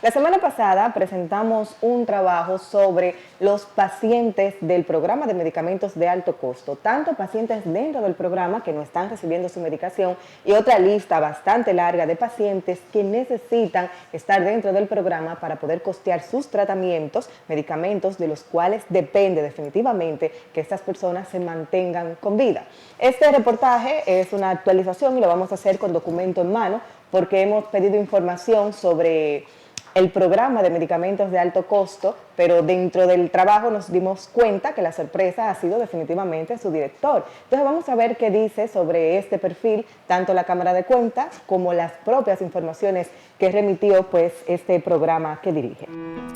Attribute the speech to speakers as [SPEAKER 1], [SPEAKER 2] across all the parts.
[SPEAKER 1] La semana pasada presentamos un trabajo sobre los pacientes del programa de medicamentos de alto costo, tanto pacientes dentro del programa que no están recibiendo su medicación y otra lista bastante larga de pacientes que necesitan estar dentro del programa para poder costear sus tratamientos, medicamentos de los cuales depende definitivamente que estas personas se mantengan con vida. Este reportaje es una actualización y lo vamos a hacer con documento en mano porque hemos pedido información sobre el programa de medicamentos de alto costo, pero dentro del trabajo nos dimos cuenta que la sorpresa ha sido definitivamente su director. Entonces vamos a ver qué dice sobre este perfil, tanto la Cámara de Cuentas como las propias informaciones que remitió pues este programa que dirige.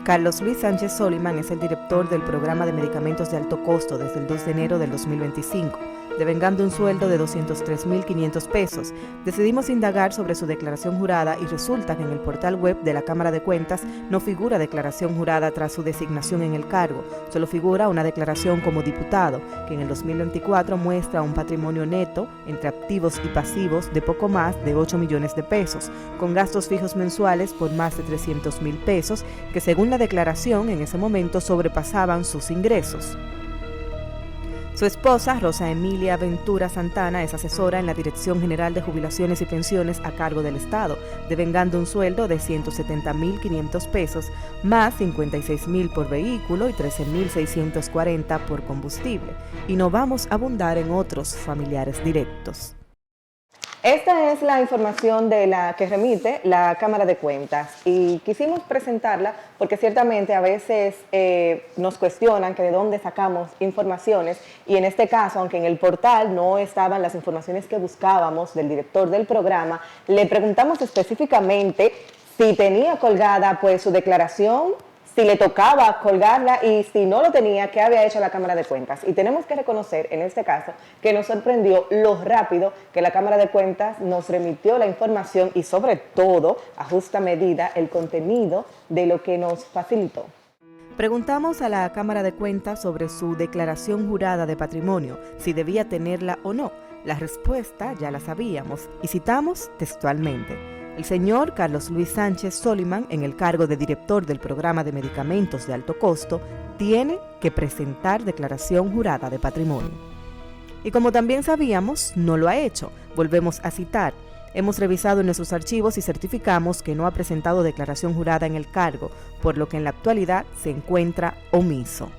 [SPEAKER 2] Carlos Luis Sánchez Soliman es el director del programa de medicamentos de alto costo desde el 2 de enero del 2025. Devengando un sueldo de 203.500 pesos. Decidimos indagar sobre su declaración jurada y resulta que en el portal web de la Cámara de Cuentas no figura declaración jurada tras su designación en el cargo. Solo figura una declaración como diputado, que en el 2024 muestra un patrimonio neto entre activos y pasivos de poco más de 8 millones de pesos, con gastos fijos mensuales por más de 300.000 pesos, que según la declaración en ese momento sobrepasaban sus ingresos. Su esposa, Rosa Emilia Ventura Santana, es asesora en la Dirección General de Jubilaciones y Pensiones a cargo del Estado, devengando un sueldo de 170.500 pesos, más 56.000 por vehículo y 13.640 por combustible. Y no vamos a abundar en otros familiares directos.
[SPEAKER 1] Esta es la información de la que remite la Cámara de Cuentas y quisimos presentarla porque ciertamente a veces nos cuestionan que de dónde sacamos informaciones y en este caso, aunque en el portal no estaban las informaciones que buscábamos del director del programa, le preguntamos específicamente si tenía colgada pues su declaración, si le tocaba colgarla y si no lo tenía, ¿qué había hecho la Cámara de Cuentas? Y tenemos que reconocer en este caso que nos sorprendió lo rápido que la Cámara de Cuentas nos remitió la información y sobre todo, a justa medida, el contenido de lo que nos facilitó.
[SPEAKER 2] Preguntamos a la Cámara de Cuentas sobre su declaración jurada de patrimonio, si debía tenerla o no. La respuesta ya la sabíamos y citamos textualmente. El señor Carlos Luis Sánchez Soliman, en el cargo de director del programa de medicamentos de alto costo, tiene que presentar declaración jurada de patrimonio. Y como también sabíamos, no lo ha hecho. Volvemos a citar. Hemos revisado en nuestros archivos y certificamos que no ha presentado declaración jurada en el cargo, por lo que en la actualidad se encuentra omiso.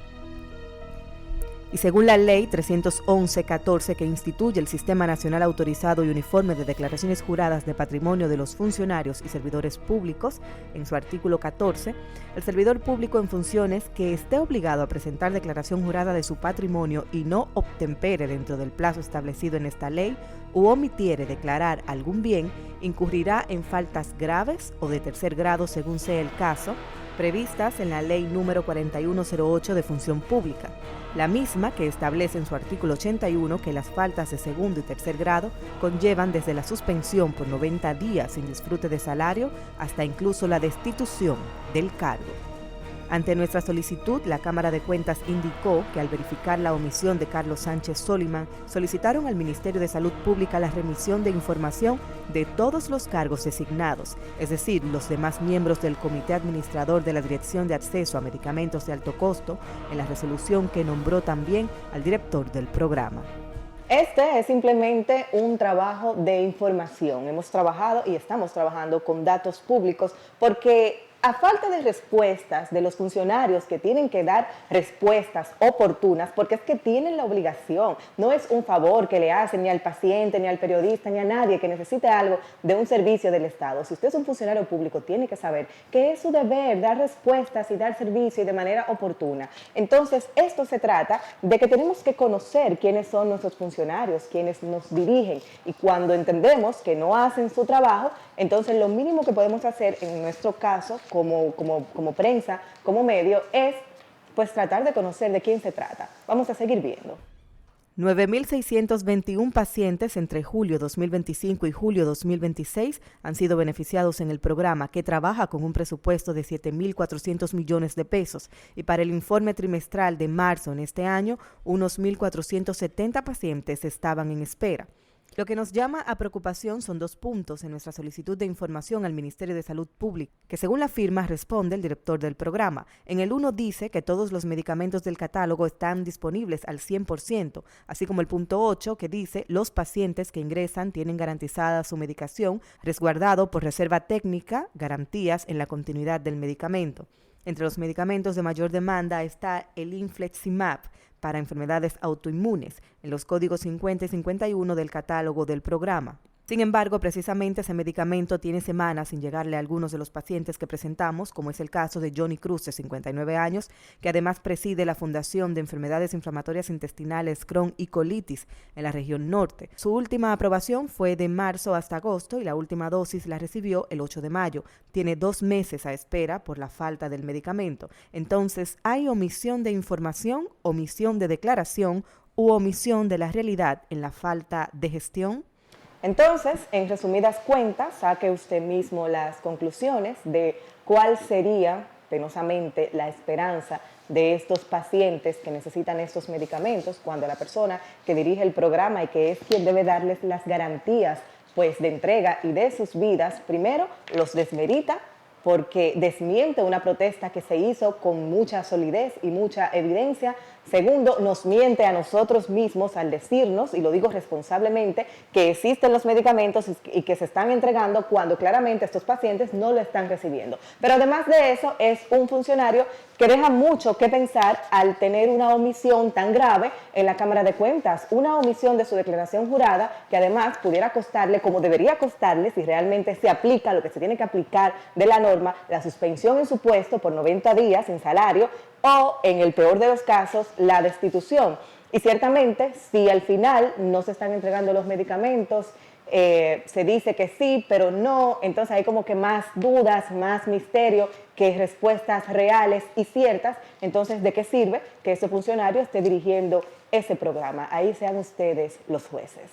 [SPEAKER 2] Y según la Ley 311-14 que instituye el Sistema Nacional Autorizado y Uniforme de Declaraciones Juradas de Patrimonio de los Funcionarios y Servidores Públicos, en su artículo 14, el servidor público en funciones que esté obligado a presentar declaración jurada de su patrimonio y no obtempere dentro del plazo establecido en esta ley u omitiere declarar algún bien, incurrirá en faltas graves o de tercer grado según sea el caso, previstas en la Ley número 4108 de Función Pública, la misma que establece en su artículo 81 que las faltas de segundo y tercer grado conllevan desde la suspensión por 90 días sin disfrute de salario hasta incluso la destitución del cargo. Ante nuestra solicitud, la Cámara de Cuentas indicó que al verificar la omisión de Carlos Sánchez Soliman, solicitaron al Ministerio de Salud Pública la remisión de información de todos los cargos designados, es decir, los demás miembros del Comité Administrador de la Dirección de Acceso a Medicamentos de Alto Costo, en la resolución que nombró también al director del programa.
[SPEAKER 1] Este es simplemente un trabajo de información. Hemos trabajado y estamos trabajando con datos públicos porque a falta de respuestas de los funcionarios que tienen que dar respuestas oportunas, porque es que tienen la obligación, no es un favor que le hacen ni al paciente, ni al periodista, ni a nadie que necesite algo de un servicio del Estado. Si usted es un funcionario público, tiene que saber que es su deber dar respuestas y dar servicio y de manera oportuna. Entonces, esto se trata de que tenemos que conocer quiénes son nuestros funcionarios, quiénes nos dirigen, y cuando entendemos que no hacen su trabajo, entonces lo mínimo que podemos hacer en nuestro caso como prensa, como medio, es pues tratar de conocer de quién se trata. Vamos a seguir viendo.
[SPEAKER 2] 9.621 pacientes entre julio 2025 y julio 2026 han sido beneficiados en el programa, que trabaja con un presupuesto de 7.400 millones de pesos, y para el informe trimestral de marzo en este año, unos 1.470 pacientes estaban en espera. Lo que nos llama a preocupación son 2 puntos en nuestra solicitud de información al Ministerio de Salud Pública, que según la firma responde el director del programa. En el 1 dice que todos los medicamentos del catálogo están disponibles al 100%, así como el punto 8 que dice los pacientes que ingresan tienen garantizada su medicación, resguardado por reserva técnica, garantías en la continuidad del medicamento. Entre los medicamentos de mayor demanda está el Infliximab para enfermedades autoinmunes, en los códigos 50 y 51 del catálogo del programa. Sin embargo, precisamente ese medicamento tiene semanas sin llegarle a algunos de los pacientes que presentamos, como es el caso de Johnny Cruz, de 59 años, que además preside la Fundación de Enfermedades Inflamatorias Intestinales Crohn y Colitis en la región norte. Su última aprobación fue de marzo hasta agosto y la última dosis la recibió el 8 de mayo. Tiene 2 meses a espera por la falta del medicamento. Entonces, ¿hay omisión de información, omisión de declaración u omisión de la realidad en la falta de gestión?
[SPEAKER 1] Entonces, en resumidas cuentas, saque usted mismo las conclusiones de cuál sería, penosamente, la esperanza de estos pacientes que necesitan estos medicamentos cuando la persona que dirige el programa y que es quien debe darles las garantías pues, de entrega y de sus vidas, primero los desmerita porque desmiente una protesta que se hizo con mucha solidez y mucha evidencia. Segundo, nos miente a nosotros mismos al decirnos, y lo digo responsablemente, que existen los medicamentos y que se están entregando cuando claramente estos pacientes no lo están recibiendo. Pero además de eso, es un funcionario que deja mucho que pensar al tener una omisión tan grave en la Cámara de Cuentas, una omisión de su declaración jurada que además pudiera costarle, como debería costarle, si realmente se aplica lo que se tiene que aplicar de la norma, la suspensión en su puesto por 90 días sin salario o, en el peor de los casos, la destitución. Y ciertamente, si al final no se están entregando los medicamentos, se dice que sí, pero no, entonces hay como que más dudas, más misterio que respuestas reales y ciertas. Entonces, ¿de qué sirve que ese funcionario esté dirigiendo ese programa? Ahí sean ustedes los jueces.